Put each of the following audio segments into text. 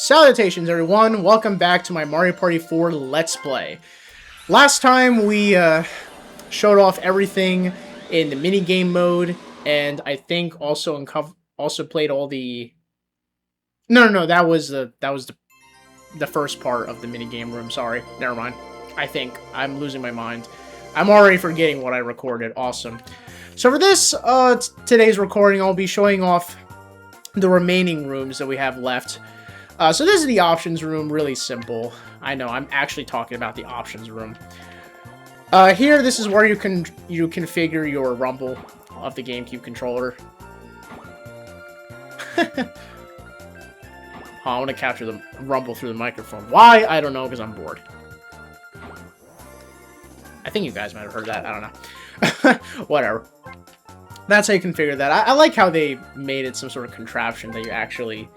Salutations everyone, welcome back to my Mario Party 4 Let's Play. Last time we showed off everything in the minigame mode, and I think also played all the... No, that was the first part of the minigame room, sorry, never mind. I think, I'm losing my mind. I'm already forgetting what I recorded, awesome. So for this, today's recording, I'll be showing off the remaining rooms that we have left. So this is the options room, really simple. I know, I'm actually talking about the options room. Here, this is where you configure your rumble of the GameCube controller. I want to capture the rumble through the microphone. Why? I don't know, because I'm bored. I think you guys might have heard that, I don't know. Whatever. That's how you configure that. I like how they made it some sort of contraption that you actually...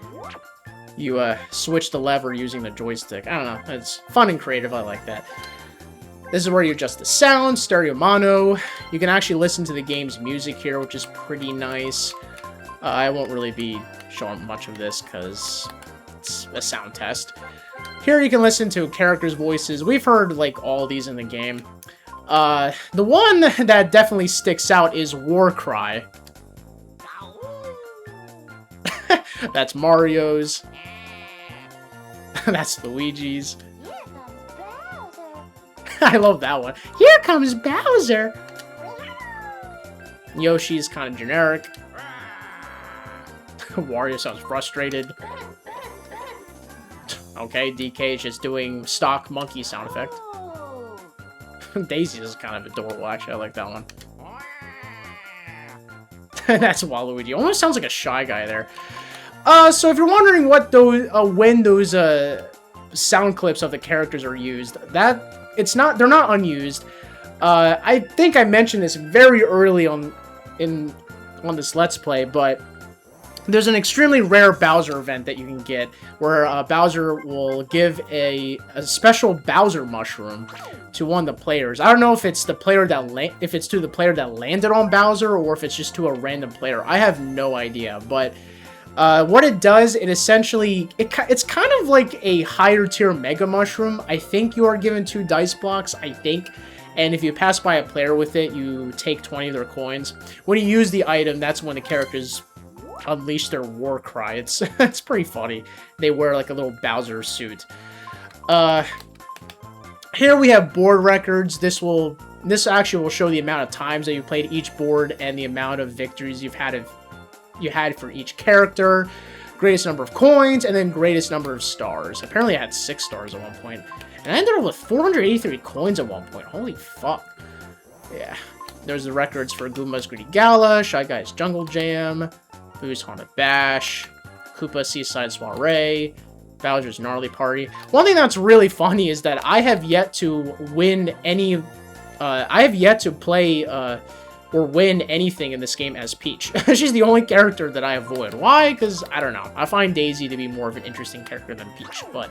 switch the lever using the joystick. I don't know. It's fun and creative. I like that. This is where you adjust the sound, stereo mono. You can actually listen to the game's music here, which is pretty nice. I won't really be showing much of this because it's a sound test. Here you can listen to characters' voices. We've heard, like, all these in the game. The one that definitely sticks out is War Cry. That's Mario's. That's Luigi's. I love that one. Here comes Bowser! Yoshi's kind of generic. Wario sounds frustrated. Okay, DK is just doing stock monkey sound effect. Daisy is kind of adorable, actually. I like that one. That's Waluigi. Almost sounds like a Shy Guy there. So if you're wondering what those, when those, sound clips of the characters are used, they're not unused. I think I mentioned this very early on this Let's Play, but there's an extremely rare Bowser event that you can get, where, Bowser will give a special Bowser mushroom to one of the players. I don't know if it's the player that if it's to the player that landed on Bowser, or if it's just to a random player. I have no idea, but... what it does, it essentially, it's kind of like a higher tier Mega Mushroom. I think you are given 2 dice blocks, I think. And if you pass by a player with it, you take 20 of their coins. When you use the item, that's when the characters unleash their war cry. It's pretty funny. They wear like a little Bowser suit. Here we have board records. This actually will show the amount of times that you played each board and the amount of victories you had for each character, greatest number of coins, and then greatest number of stars. Apparently I had 6 stars at one point, and I ended up with 483 coins at one point. Holy fuck. Yeah. There's the records for Goombas Greedy Gala, Shy Guy's Jungle Jam, Boo's Haunted Bash, Koopa Seaside Soiree, Bowser's Gnarly Party. One thing that's really funny is that I have yet to win any... I have yet to play... or win anything in this game as Peach. She's the only character that I avoid. Why? Because, I don't know. I find Daisy to be more of an interesting character than Peach, but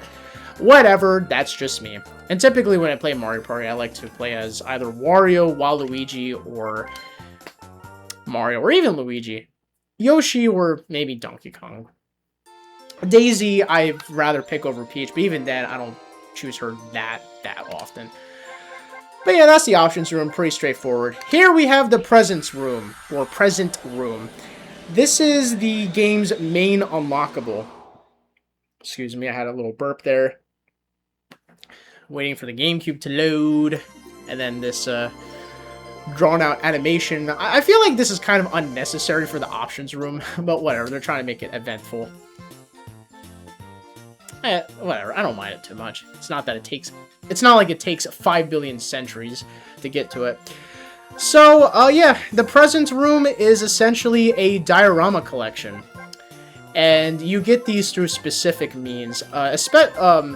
whatever, that's just me. And typically when I play Mario Party, I like to play as either Wario, Waluigi, or Mario, or even Luigi. Yoshi, or maybe Donkey Kong. Daisy, I'd rather pick over Peach, but even then, I don't choose her that often. But yeah, that's the options room, pretty straightforward. Here we have the presents room, or present room. This is the game's main unlockable. Excuse me, I had a little burp there. Waiting for the GameCube to load. And then this drawn-out animation. I feel like this is kind of unnecessary for the options room, but whatever, they're trying to make it eventful. Whatever, I don't mind it too much. It's not like it takes 5 billion centuries to get to it. So, yeah, the presents room is essentially a diorama collection. And you get these through specific means.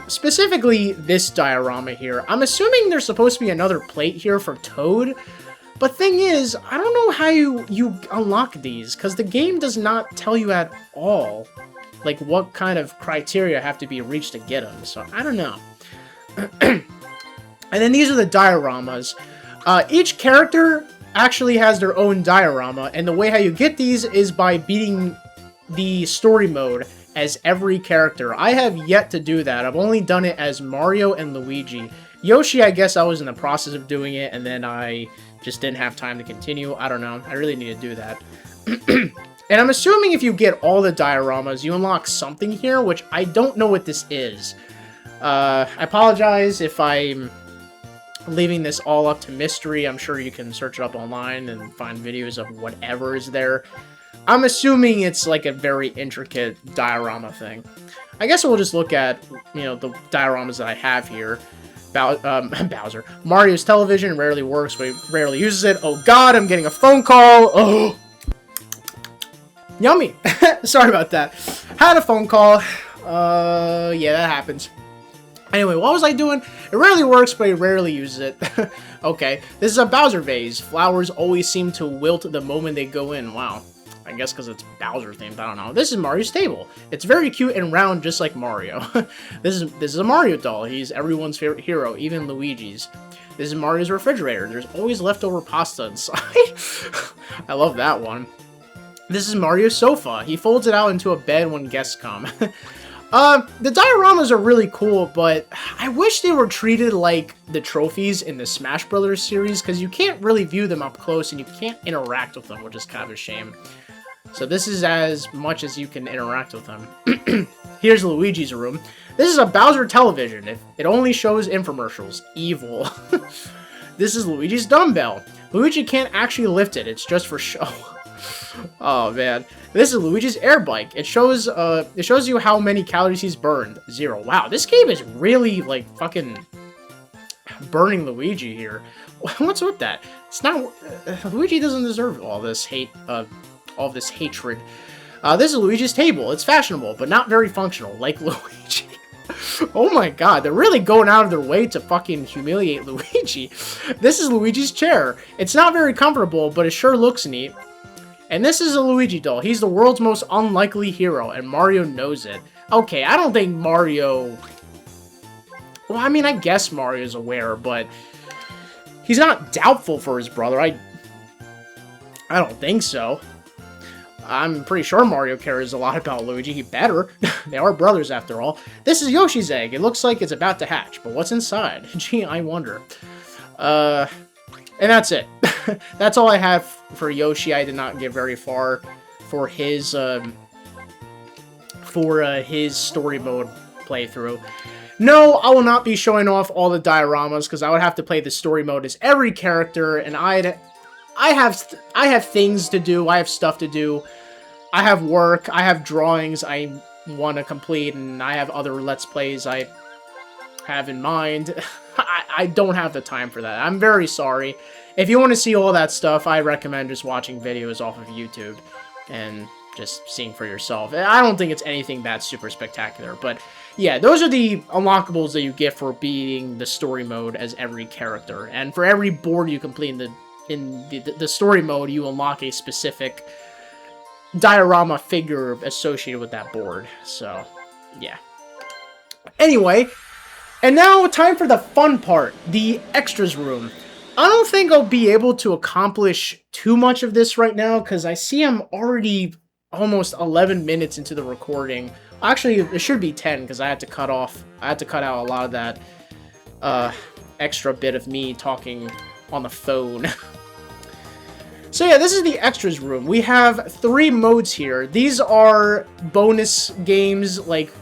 Specifically this diorama here. I'm assuming there's supposed to be another plate here for Toad. But thing is, I don't know how you unlock these, because the game does not tell you at all, like, what kind of criteria have to be reached to get them. So, I don't know. And then these are the dioramas. Each character actually has their own diorama, and the way how you get these is by beating the story mode as every character. I have yet to do that. I've only done it as Mario and Luigi. Yoshi, I guess I was in the process of doing it, and then I just didn't have time to continue. I don't know. I really need to do that. And I'm assuming if you get all the dioramas, you unlock something here, which I don't know what this is. I apologize if I'm leaving this all up to mystery. I'm sure you can search it up online and find videos of whatever is there. I'm assuming it's like a very intricate diorama thing. I guess we'll just look at, you know, the dioramas that I have here. Bowser. Mario's television rarely works, but he rarely uses it. Oh god, I'm getting a phone call. Oh! Yummy! Sorry about that. Had a phone call. Yeah, that happens. Anyway, what was I doing? It rarely works, but he rarely uses it. Okay, this is a Bowser vase. Flowers always seem to wilt the moment they go in. Wow. I guess because it's Bowser themed, I don't know. This is Mario's table. It's very cute and round, just like Mario. This is a Mario doll. He's everyone's favorite hero, even Luigi's. This is Mario's refrigerator. There's always leftover pasta inside. I love that one. This is Mario's sofa. He folds it out into a bed when guests come. The dioramas are really cool, but I wish they were treated like the trophies in the Smash Brothers series, because you can't really view them up close and you can't interact with them, which is kind of a shame. So this is as much as you can interact with them. Here's Luigi's room. This is a Bowser television. It only shows infomercials. Evil. This is Luigi's dumbbell. Luigi can't actually lift it. It's just for show. Oh man. This is Luigi's air bike. It shows you how many calories he's burned. 0. Wow, this game is really like fucking burning Luigi here. What's with that? It's not Luigi doesn't deserve all this hate, all this hatred. This is Luigi's table. It's fashionable, but not very functional, like Luigi. Oh my god, they're really going out of their way to fucking humiliate Luigi. This is Luigi's chair. It's not very comfortable, but it sure looks neat. And this is a Luigi doll. He's the world's most unlikely hero, and Mario knows it. Okay, I don't think Mario... Well, I mean, I guess Mario's aware, but... He's not doubtful for his brother. I don't think so. I'm pretty sure Mario cares a lot about Luigi. He better. They are brothers, after all. This is Yoshi's egg. It looks like it's about to hatch, but what's inside? Gee, I wonder. And that's it. That's all I have for Yoshi. I did not get very far for his story mode playthrough. No, I will not be showing off all the dioramas because I would have to play the story mode as every character, and I have things to do. I have stuff to do. I have work. I have drawings I want to complete, and I have other Let's Plays I have in mind. I don't have the time for that. I'm very sorry. If you want to see all that stuff, I recommend just watching videos off of YouTube and just seeing for yourself. I don't think it's anything that super spectacular, but yeah, those are the unlockables that you get for beating the story mode as every character. And for every board you complete in the story mode, you unlock a specific diorama figure associated with that board. So, yeah. Anyway, and now time for the fun part, the extras room. I don't think I'll be able to accomplish too much of this right now, because I see I'm already almost 11 minutes into the recording. Actually, it should be 10, because I had to cut out a lot of that extra bit of me talking on the phone. So yeah, this is the extras room. We have 3 modes here. These are bonus games, like,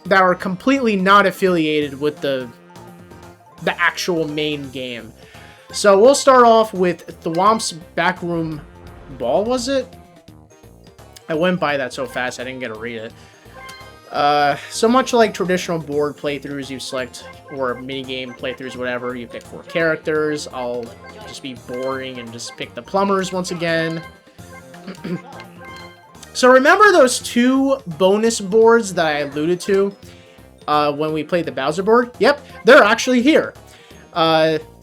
that are completely not affiliated with the actual main game. So we'll start off with Thwomp's Backroom Ball, was it? I went by that so fast I didn't get to read it. So much like traditional board playthroughs, you select, or minigame playthroughs, whatever, you pick 4 characters. I'll just be boring and just pick the plumbers once again. So remember those 2 bonus boards that I alluded to when we played the Bowser board? Yep, they're actually here.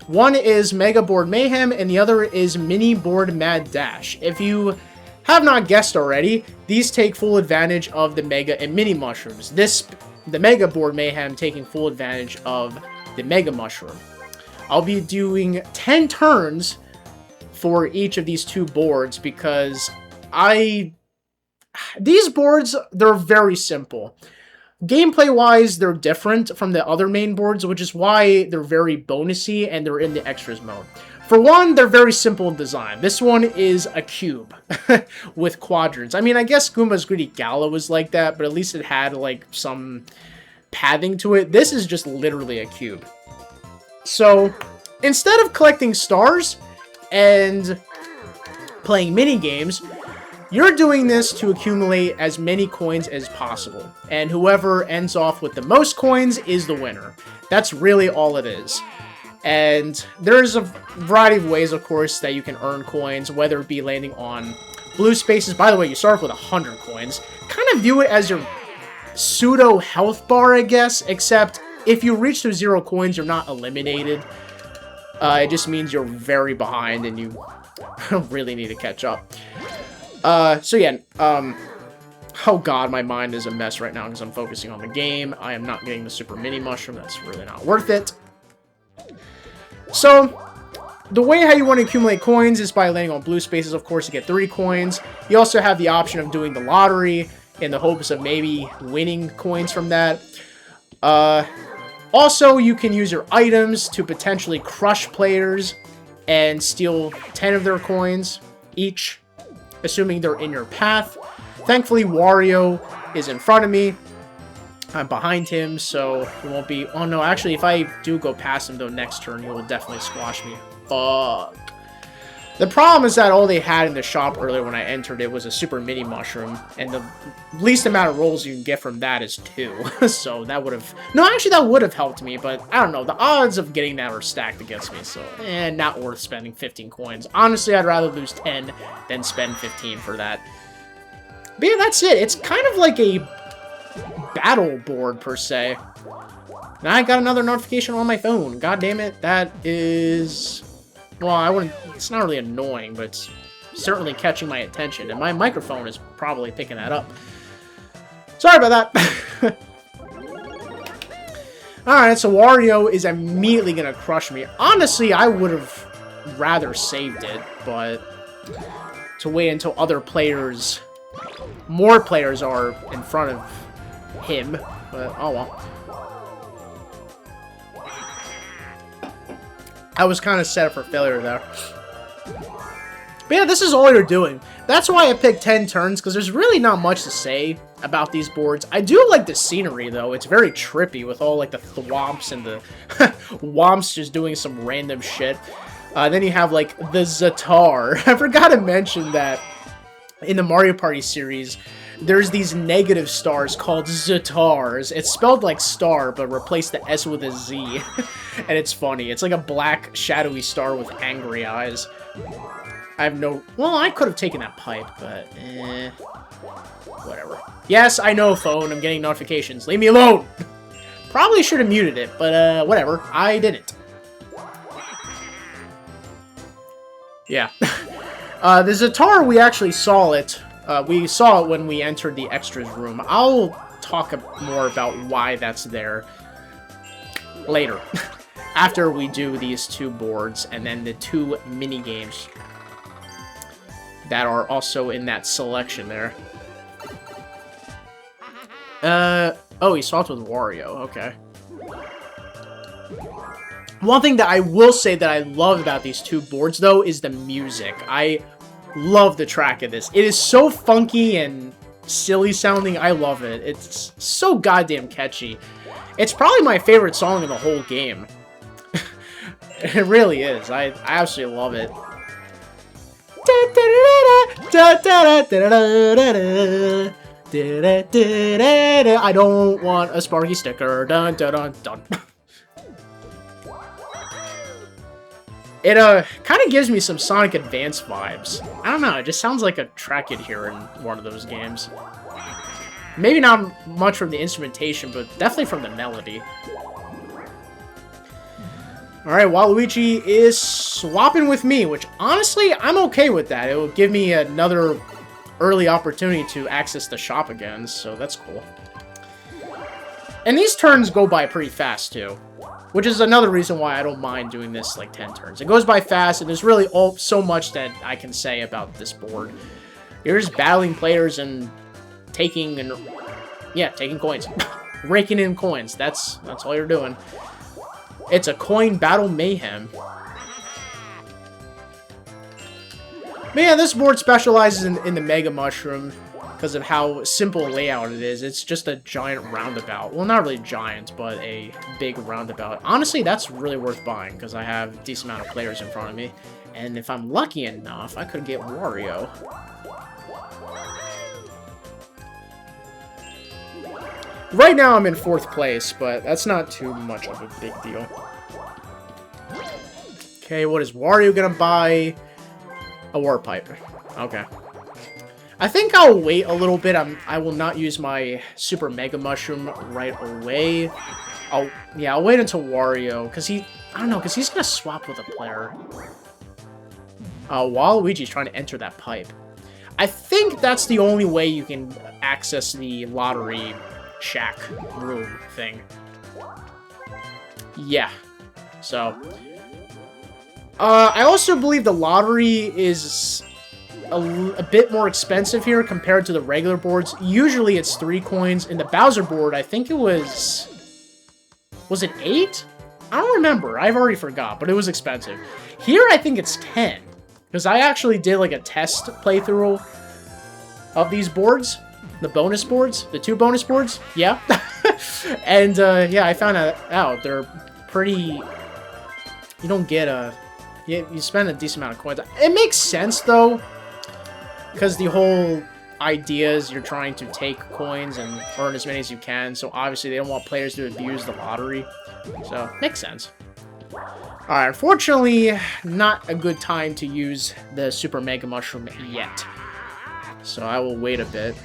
One is Mega Board Mayhem, and the other is Mini Board Mad Dash. If you have not guessed already, these take full advantage of the Mega and Mini Mushrooms. The Mega Board Mayhem taking full advantage of the Mega Mushroom. I'll be doing 10 turns for each of these 2 boards because I these boards, they're very simple. Gameplay-wise, they're different from the other main boards, which is why they're very bonusy and they're in the extras mode. For one, they're very simple in design. This one is a cube with quadrants. I mean, I guess Goomba's Greedy Gala was like that, but at least it had, like, some padding to it. This is just literally a cube. So, instead of collecting stars and playing mini-games, you're doing this to accumulate as many coins as possible. And whoever ends off with the most coins is the winner. That's really all it is. And there's a variety of ways, of course, that you can earn coins, whether it be landing on blue spaces. By the way, you start off with 100 coins. Kind of view it as your pseudo health bar, I guess, except if you reach those 0 coins, you're not eliminated. It just means you're very behind and you really need to catch up. So yeah, oh god, my mind is a mess right now because I'm focusing on the game. I am not getting the super mini mushroom. That's really not worth it. So, the way how you want to accumulate coins is by landing on blue spaces, of course, to get 3 coins. You also have the option of doing the lottery in the hopes of maybe winning coins from that. Also, you can use your items to potentially crush players and steal 10 of their coins each, assuming they're in your path. Thankfully, Wario is in front of me. I'm behind him, so it won't be... Oh, no, actually, if I do go past him, though, next turn, he will definitely squash me. Fuck. The problem is that all they had in the shop earlier when I entered it was a super mini mushroom, and the least amount of rolls you can get from that is 2. So that would have... No, actually, that would have helped me, but I don't know. The odds of getting that are stacked against me, so not worth spending 15 coins. Honestly, I'd rather lose 10 than spend 15 for that. But yeah, that's it. It's kind of like a battle board, per se. Now I got another notification on my phone. God damn it. That is... Well, I wouldn't... It's not really annoying, but it's certainly catching my attention. And my microphone is probably picking that up. Sorry about that. Alright, so Wario is immediately going to crush me. Honestly, I would have rather saved it, but to wait until other players... More players are in front of him. But, oh well. I was kind of set up for failure there. But yeah, this is all you're doing. That's why I picked 10 turns, because there's really not much to say about these boards. I do like the scenery, though. It's very trippy with all, like, the thwomps and the womps just doing some random shit. Then you have, like, the Zatar. I forgot to mention that in the Mario Party series, there's these negative stars called Zatars. It's spelled like star, but replace the S with a Z. And it's funny. It's like a black, shadowy star with angry eyes. I have no... Well, I could have taken that pipe, but... Whatever. Yes, I know, phone. I'm getting notifications. Leave me alone! Probably should have muted it, but whatever. I didn't. Yeah. The Zatar, we actually saw it. We saw it when we entered the extras room. I'll talk more about why that's there later. After we do these 2 boards and then the 2 mini games that are also in that selection there. Oh, he swapped with Wario. Okay. One thing that I will say that I love about these 2 boards, though, is the music. I love the track of this. It is so funky and silly sounding. I love it. It's so goddamn catchy. It's probably my favorite song in the whole game. It really is. I absolutely love it. I don't want a Sparky sticker. Dun dun dun dun. It kind of gives me some Sonic Advance vibes. I don't know, it just sounds like a track you'd hear in one of those games. Maybe not much from the instrumentation, but definitely from the melody. Alright, Waluigi is swapping with me, which honestly, I'm okay with that. It will give me another early opportunity to access the shop again, so that's cool. And these turns go by pretty fast, too. Which is another reason why I don't mind doing this, like, 10 turns. It goes by fast, and there's really so much that I can say about this board. You're just battling players and taking and yeah, taking coins, raking in coins. That's all you're doing. It's a coin battle mayhem. Man, this board specializes in the Mega Mushroom because of how simple layout it is. It's just a giant roundabout. Well, not really giant, but a big roundabout. Honestly, that's really worth buying because I have a decent amount of players in front of me. And if I'm lucky enough, I could get Wario. Right now, I'm in 4th place, but that's not too much of a big deal. Okay, what is Wario gonna buy? A Warp Pipe. Okay. I think I'll wait a little bit. I will not use my Super Mega Mushroom right away. I'll wait until Wario, because I don't know, because he's gonna swap with a player. Waluigi's trying to enter that pipe. I think that's the only way you can access the lottery shack room thing. Yeah. So, I also believe the lottery is a bit more expensive here compared to the regular boards. Usually it's 3 coins. In the Bowser board, I think it was it 8? I don't remember. I've already forgot, but it was expensive. Here, I think it's 10. Because I actually did like a test playthrough of these boards. The bonus boards. The 2 bonus boards. Yeah. And, yeah, I found out they're pretty... You don't get a... You spend a decent amount of coins. It makes sense, though, because the whole idea is you're trying to take coins and earn as many as you can, so obviously they don't want players to abuse the lottery. So, makes sense. Alright, unfortunately, not a good time to use the Super Mega Mushroom yet. So I will wait a bit.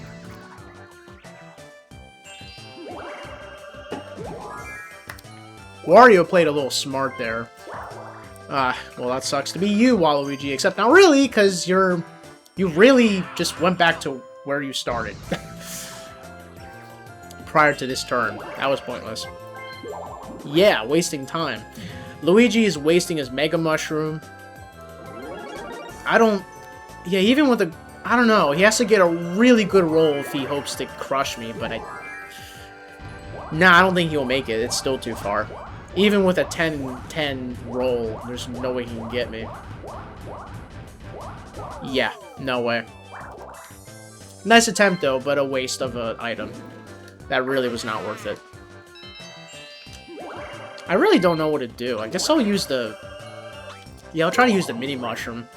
Wario played a little smart there. Well, that sucks to be you, Waluigi, except not really, because you really just went back to where you started. Prior to this turn. That was pointless. Yeah, wasting time. Luigi is wasting his Mega Mushroom. Yeah, even with the... I don't know. He has to get a really good roll if he hopes to crush me, but Nah, I don't think he'll make it. It's still too far. Even with a 10-10 roll, there's no way he can get me. Yeah, no way. Nice attempt, though, but a waste of an item. That really was not worth it. I really don't know what to do. I guess I'll use the... Yeah, I'll try to use the Mini Mushroom.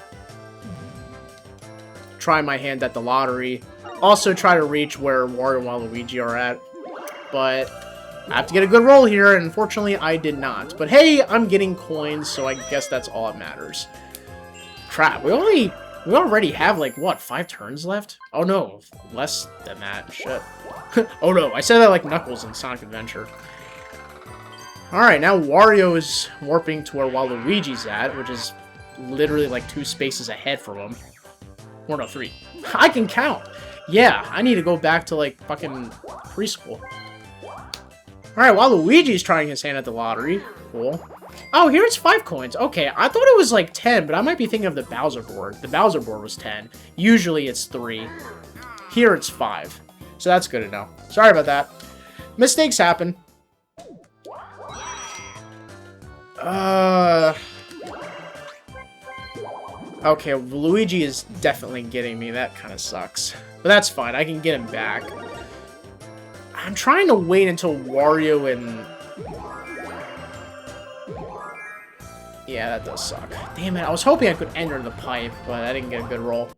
Try my hand at the lottery. Also try to reach where Wario and Waluigi are at. But I have to get a good roll here, and unfortunately I did not. But hey, I'm getting coins, so I guess that's all that matters. Crap, we already have, like, what, 5 turns left? Oh no, less than that. Shit. Oh no, I said that like Knuckles in Sonic Adventure. Alright, now Wario is warping to where Waluigi's at, which is literally like 2 spaces ahead from him. Or no, 3. I can count! Yeah, I need to go back to, like, fucking preschool. Alright, Waluigi's trying his hand at the lottery. Cool. Oh, here it's 5 coins. Okay, I thought it was like 10, but I might be thinking of the Bowser board. The Bowser board was 10. Usually it's 3. Here it's 5. So that's good to know. Sorry about that. Mistakes happen. Okay, Luigi is definitely getting me. That kind of sucks. But that's fine. I can get him back. I'm trying to wait until Wario and... Yeah, that does suck. Damn it, I was hoping I could enter the pipe, but I didn't get a good roll.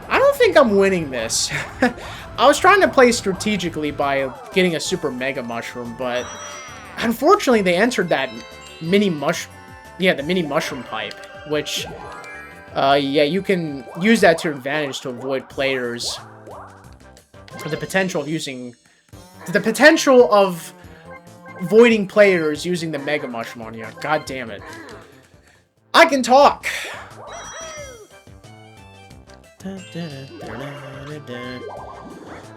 I don't think I'm winning this. I was trying to play strategically by getting a Super Mega Mushroom, but... Unfortunately, they entered that mini mushroom... Yeah, the mini mushroom pipe, which... yeah, you can use that to your advantage to avoid players... For the potential of using... The potential of avoiding players using the Mega Mushroom on you. God damn it. I can talk!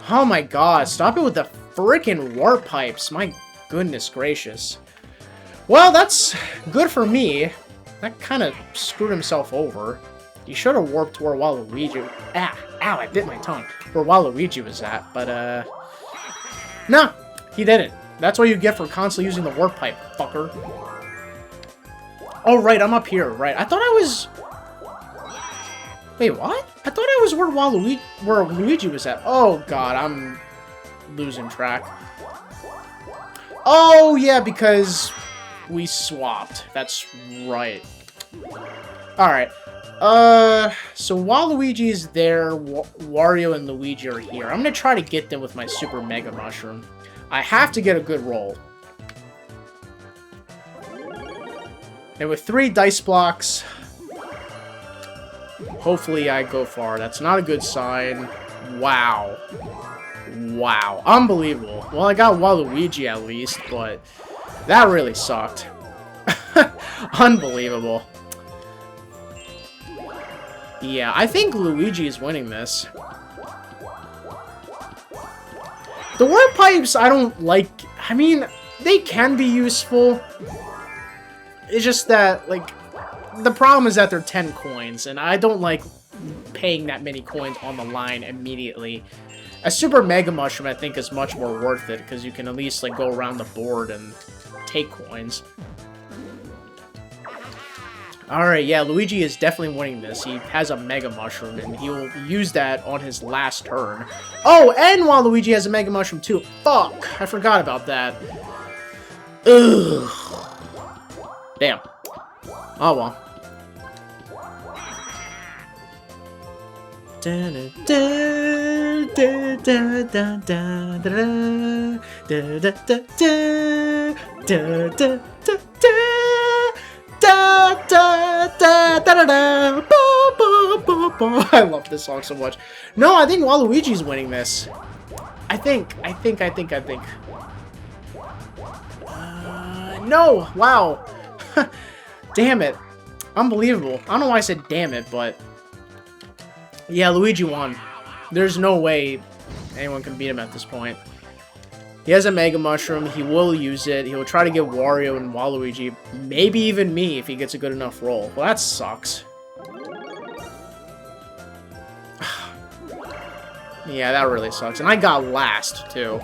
Oh my god, stop it with the frickin' warp pipes. My goodness gracious. Well, that's good for me. That kind of screwed himself over. He should have warped to where Waluigi... Ah! Ow, I bit my tongue. Where Waluigi was at, but, no, he didn't. That's what you get for constantly using the warp pipe, fucker. Oh, right, I'm up here, right. I thought I was... Wait, what? I thought I was where Luigi was at. Oh, God, I'm losing track. Oh, yeah, because we swapped. That's right. Alright. So Waluigi is there, Wario and Luigi are here. I'm gonna try to get them with my Super Mega Mushroom. I have to get a good roll. And with 3 dice blocks, hopefully I go far. That's not a good sign. Wow. Wow. Unbelievable. Well, I got Waluigi at least, but that really sucked. Unbelievable. Yeah, I think Luigi is winning this. The warp pipes, I don't like... I mean, they can be useful. It's just that, like... The problem is that they're 10 coins, and I don't like paying that many coins on the line immediately. A Super Mega Mushroom, I think, is much more worth it, because you can at least, like, go around the board and take coins. Alright, yeah, Luigi is definitely winning this. He has a Mega Mushroom, and he will use that on his last turn. Oh, and Waluigi has a Mega Mushroom, too. Fuck, I forgot about that. Ugh. Damn. Oh, well. I love this song so much. No, I think Waluigi's winning this. I think. No! Wow. Damn it. Unbelievable. I don't know why I said damn it, but... Yeah, Luigi won. There's no way anyone can beat him at this point. He has a Mega Mushroom. He will use it. He will try to get Wario and Waluigi. Maybe even me if he gets a good enough roll. Well, that sucks. Yeah, that really sucks. And I got last, too.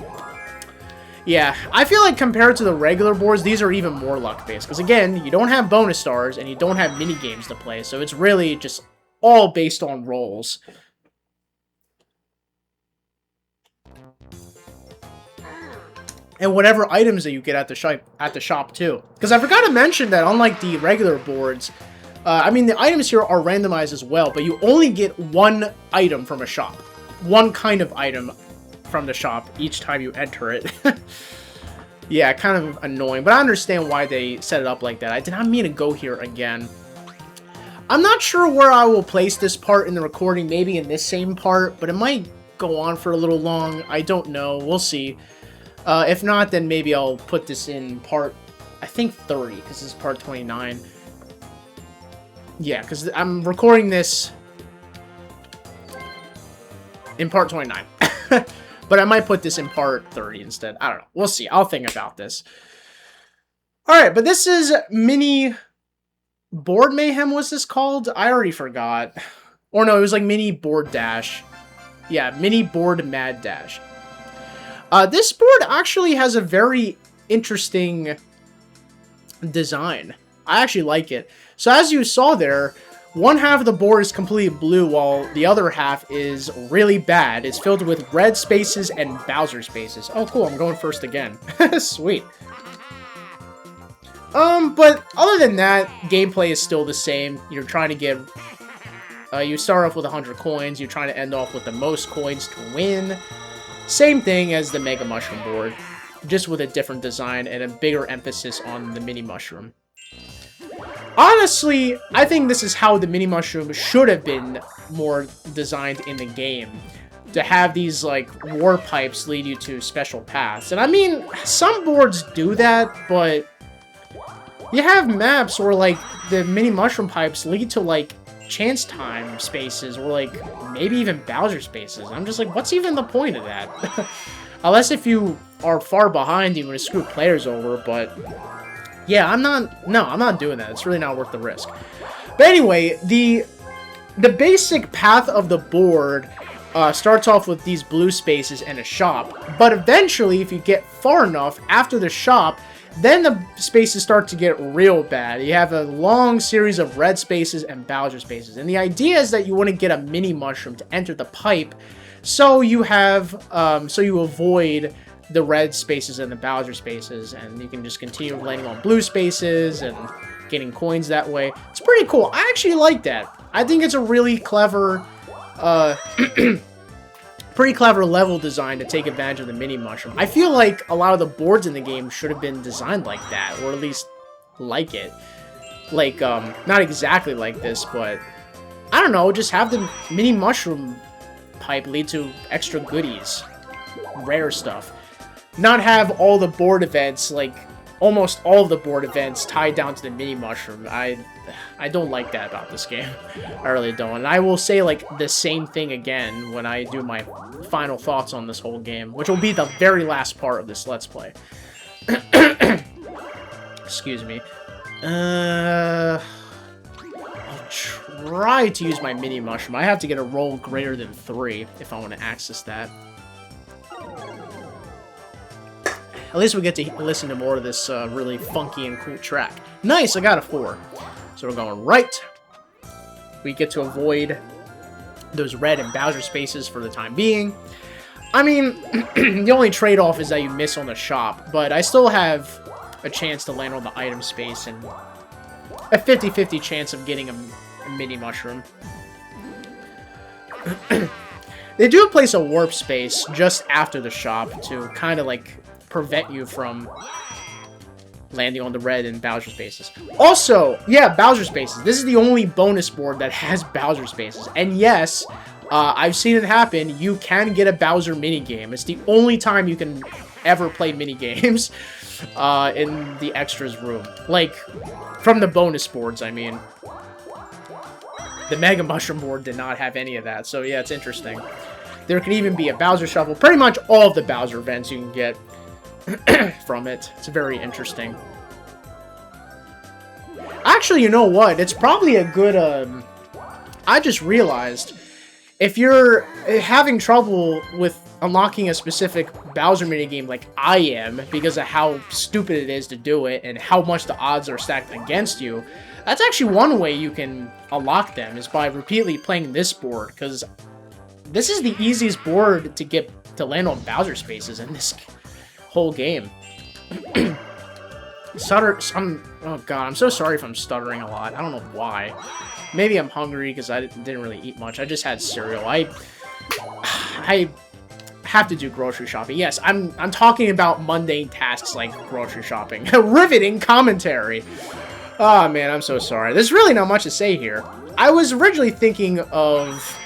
Yeah, I feel like compared to the regular boards, these are even more luck-based. Because, again, you don't have bonus stars, and you don't have mini-games to play. So it's really just all based on rolls. And whatever items that you get at the shop too. Because I forgot to mention that unlike the regular boards, I mean the items here are randomized as well, but you only get one item from a shop. One kind of item from the shop each time you enter it. Yeah, kind of annoying, but I understand why they set it up like that. I did not mean to go here again. I'm not sure where I will place this part in the recording, maybe in this same part, but it might go on for a little long. I don't know. We'll see. If not, then maybe I'll put this in part, I think 30, because this is part 29. Yeah, because I'm recording this in part 29. But I might put this in part 30 instead. I don't know. We'll see. I'll think about this. Alright, but this is Mini Board Mayhem, was this called? I already forgot. Or no, it was like Mini Board Dash. Yeah, Mini Board Mad Dash. This board actually has a very interesting design. I actually like it. So as you saw there, one half of the board is completely blue while the other half is really bad. It's filled with red spaces and Bowser spaces. Oh cool, I'm going first again. Sweet. But other than that, gameplay is still the same. You're trying to get... you start off with 100 coins. You're trying to end off with the most coins to win. Same thing as the Mega Mushroom board, just with a different design and a bigger emphasis on the Mini Mushroom. Honestly, I think this is how the Mini Mushroom should have been more designed in the game. To have these, like, war pipes lead you to special paths. And I mean, some boards do that, but you have maps where, like, the Mini Mushroom pipes lead to, like, chance time spaces or like maybe even Bowser spaces. I'm just like, what's even the point of that? Unless if you are far behind, you want to screw players over, but yeah, I'm not doing that. It's really not worth the risk. But anyway, the basic path of the board starts off with these blue spaces and a shop. But eventually, if you get far enough after the shop, then the spaces start to get real bad. You have a long series of red spaces and Bowser spaces. And the idea is that you want to get a mini mushroom to enter the pipe, so you avoid the red spaces and the Bowser spaces, and you can just continue landing on blue spaces and getting coins that way. It's pretty cool. I actually like that. I think it's a really clever, pretty clever level design to take advantage of the mini mushroom. I feel like a lot of the boards in the game should have been designed like that, or at least like it. Like, not exactly like this, but I don't know, just have the mini mushroom pipe lead to extra goodies, rare stuff. Not have all the board events, like, almost all of the board events tied down to the mini mushroom. I don't like that about this game. I really don't. And I will say, like, the same thing again when I do my final thoughts on this whole game, which will be the very last part of this Let's Play. Excuse me. I'll try to use my mini mushroom. I have to get a roll greater than 3 if I want to access that. At least we get to listen to more of this really funky and cool track. Nice, I got a 4. So we're going right. We get to avoid those red and Bowser spaces for the time being. I mean, the only trade-off is that you miss on the shop, but I still have a chance to land on the item space and a 50-50 chance of getting a mini mushroom. They do place a warp space just after the shop to kind of like prevent you from landing on the red and Bowser spaces. Also, yeah, Bowser spaces. This is the only bonus board that has Bowser spaces. And yes, I've seen it happen. You can get a Bowser minigame. It's the only time you can ever play minigames in the extras room. Like, from the bonus boards, I mean. The Mega Mushroom board did not have any of that, so yeah, it's interesting. There can even be a Bowser Shuffle. Pretty much all of the Bowser events you can get from it. It's very interesting. Actually, you know what? It's probably a good, I just realized, if you're having trouble with unlocking a specific Bowser minigame like I am, because of how stupid it is to do it, and how much the odds are stacked against you, that's actually one way you can unlock them, is by repeatedly playing this board, because this is the easiest board to land on Bowser spaces in this whole game. Oh god, I'm so sorry if I'm stuttering a lot. I don't know why. Maybe I'm hungry because I didn't really eat much. I just had cereal. I have to do grocery shopping. Yes, I'm talking about mundane tasks like grocery shopping. Riveting commentary. Oh man, I'm so sorry. There's really not much to say here. I was originally thinking of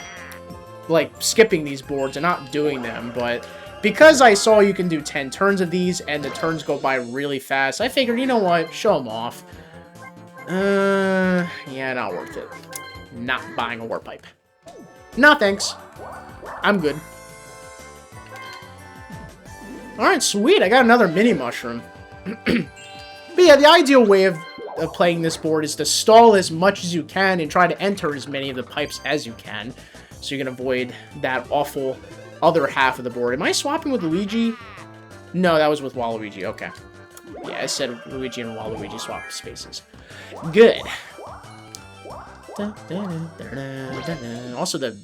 like skipping these boards and not doing them, but because I saw you can do 10 turns of these, and the turns go by really fast, I figured, you know what, show them off. Yeah, not worth it. Not buying a warp pipe. No, thanks. I'm good. Alright, sweet, I got another mini mushroom. But yeah, the ideal way of playing this board is to stall as much as you can and try to enter as many of the pipes as you can, so you can avoid that awful other half of the board. Am I swapping with Luigi? No, that was with Waluigi. Okay. Yeah, I said Luigi and Waluigi swap spaces. Good. Also, the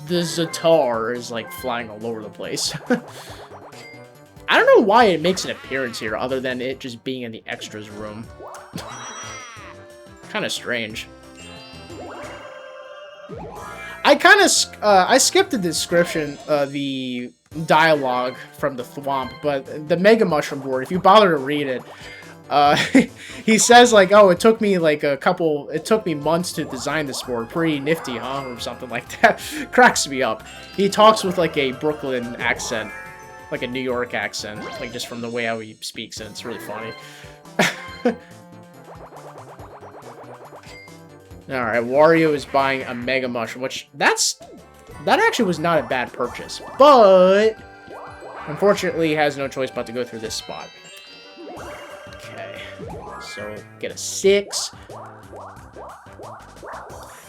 Zatar is like flying all over the place. I don't know why it makes an appearance here, other than it just being in the extras room. Kind of strange. I skipped the description of the dialogue from the Thwomp, but the Mega Mushroom board, if you bother to read it, he says like, oh, it took me months to design this board. Pretty nifty, huh? Or something like that. Cracks me up. He talks with like a Brooklyn accent, like a New York accent, like just from the way how he speaks, and it's really funny. Alright, Wario is buying a Mega Mushroom, which, that actually was not a bad purchase. But, unfortunately, he has no choice but to go through this spot. Okay, so, get a 6.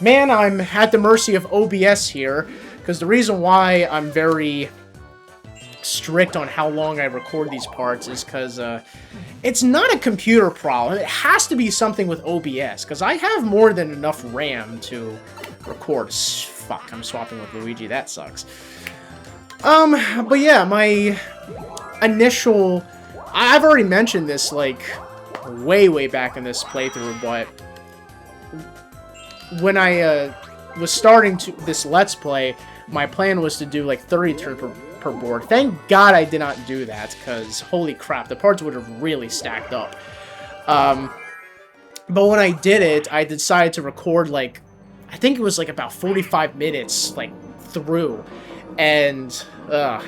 Man, I'm at the mercy of OBS here, Because the reason why I'm very strict on how long I record these parts is because it's not a computer problem. It has to be something with OBS, because I have more than enough RAM to record. Fuck, I'm swapping with Luigi. That sucks. But yeah, my initial... I've already mentioned this, like, way back in this playthrough, but when I was starting this Let's Play, my plan was to do, like, 30 turns per board. Thank God I did not do that, because, holy crap, the parts would have really stacked up. But when I did it, I decided to record, like, I think it was, like, about 45 minutes, like, through. And,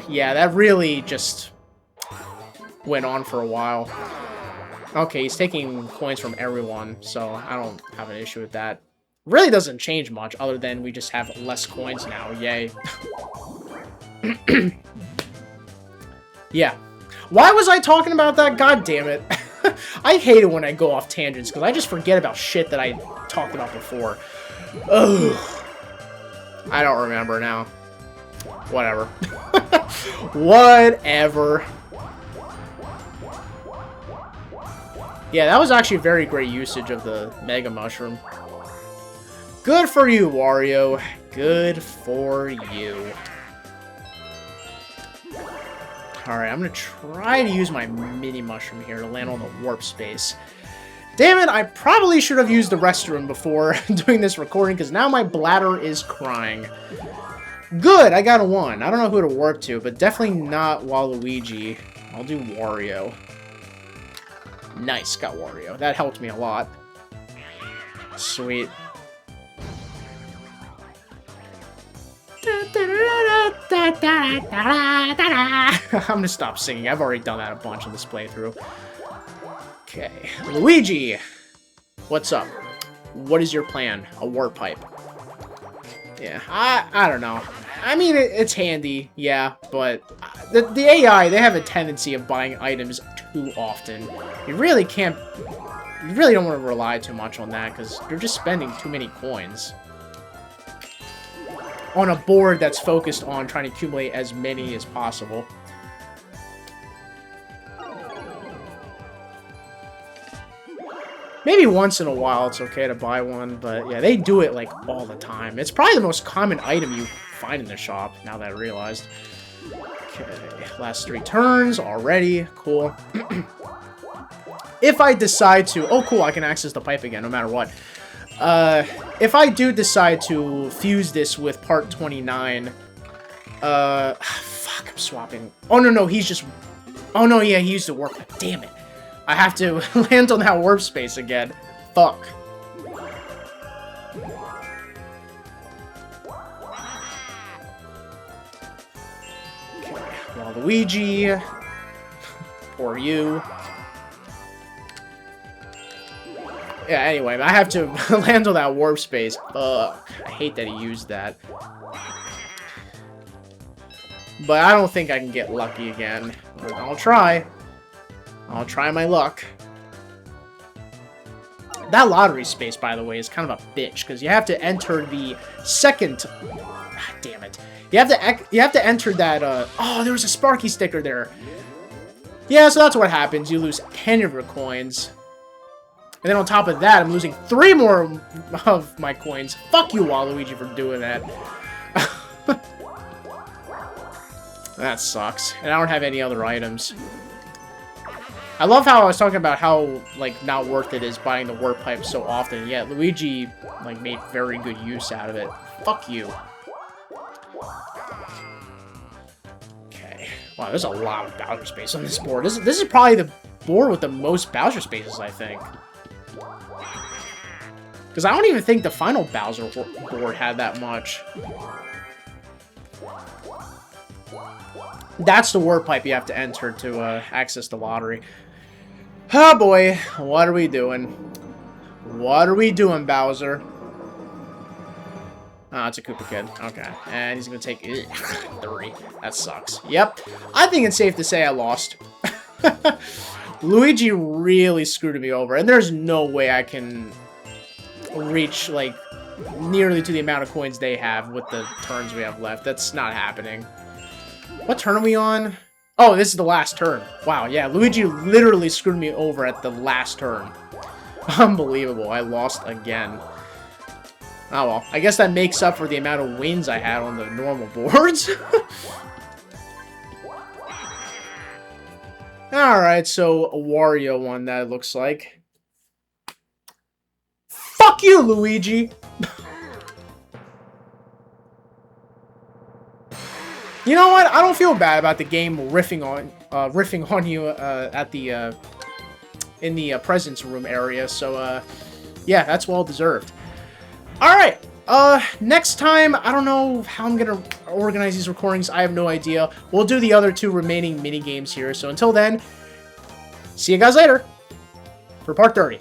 yeah, that really just went on for a while. Okay, he's taking coins from everyone, so I don't have an issue with that. Really doesn't change much, other than we just have less coins now. Yay. Yeah. Why was I talking about that? God damn it. I hate it when I go off tangents, because I just forget about shit that I talked about before. Ugh. I don't remember now. Whatever. Whatever. Yeah, that was actually very great usage of the Mega Mushroom. Good for you, Wario. Good for you. Alright, I'm gonna try to use my Mini Mushroom here to land on the Warp Space. Damn it, I probably should have used the restroom before doing this recording, because now my bladder is crying. Good, I got a 1. I don't know who to warp to, but definitely not Waluigi. I'll do Wario. Nice, got Wario. That helped me a lot. Sweet. I'm gonna stop singing. I've already done that a bunch in this playthrough. Okay. Luigi! What's up? What is your plan? A warp pipe. Yeah, I don't know. I mean, it's handy, yeah, but the AI, they have a tendency of buying items too often. You really can't... You really don't want to rely too much on that, because you're just spending too many coins on a board that's focused on trying to accumulate as many as possible. Maybe once in a while it's okay to buy one, but yeah, they do it like all the time. It's probably the most common item you find in the shop, now that I realized. Okay, last 3 turns already. Cool. If I decide to... Oh, cool, I can access the pipe again, no matter what. If I do decide to fuse this with part 29... fuck, I'm swapping. Oh, no, he's just... Oh, no, yeah, he used the warp. Damn it. I have to land on that warp space again. Fuck. Okay, Waluigi. Poor you. Yeah, anyway, I have to land on that warp space. Ugh, I hate that he used that. But I don't think I can get lucky again. I'll try. I'll try my luck. That lottery space, by the way, is kind of a bitch, because you have to enter the second... God damn it. You have to enter that, Oh, there was a Sparky sticker there. Yeah, so that's what happens. You lose 10 of your coins. And then on top of that, I'm losing 3 more of my coins. Fuck you, Waluigi, for doing that. That sucks. And I don't have any other items. I love how I was talking about how, like, not worth it is buying the warp pipe so often. Yeah, Luigi, like, made very good use out of it. Fuck you. Okay. Wow, there's a lot of Bowser space on this board. This is probably the board with the most Bowser spaces, I think. Because I don't even think the final Bowser board had that much. That's the warp pipe you have to enter to access the lottery. Oh boy, what are we doing? What are we doing, Bowser? Oh, it's a Koopa Kid. Okay. And he's gonna take 30. That sucks. Yep. I think it's safe to say I lost. Luigi really screwed me over, and there's no way I can reach, like, nearly to the amount of coins they have with the turns we have left. That's not happening. What turn are we on? Oh, this is the last turn. Wow, yeah, Luigi literally screwed me over at the last turn. Unbelievable, I lost again. Oh well, I guess that makes up for the amount of wins I had on the normal boards. Alright, so a Wario one that it looks like. Fuck you, Luigi! You know what? I don't feel bad about the game riffing on you at the in the presence room area. So yeah, that's well deserved. All right. Next time, I don't know how I'm gonna organize these recordings. I have no idea. We'll do the other 2 remaining mini games here. So until then, see you guys later for part 30.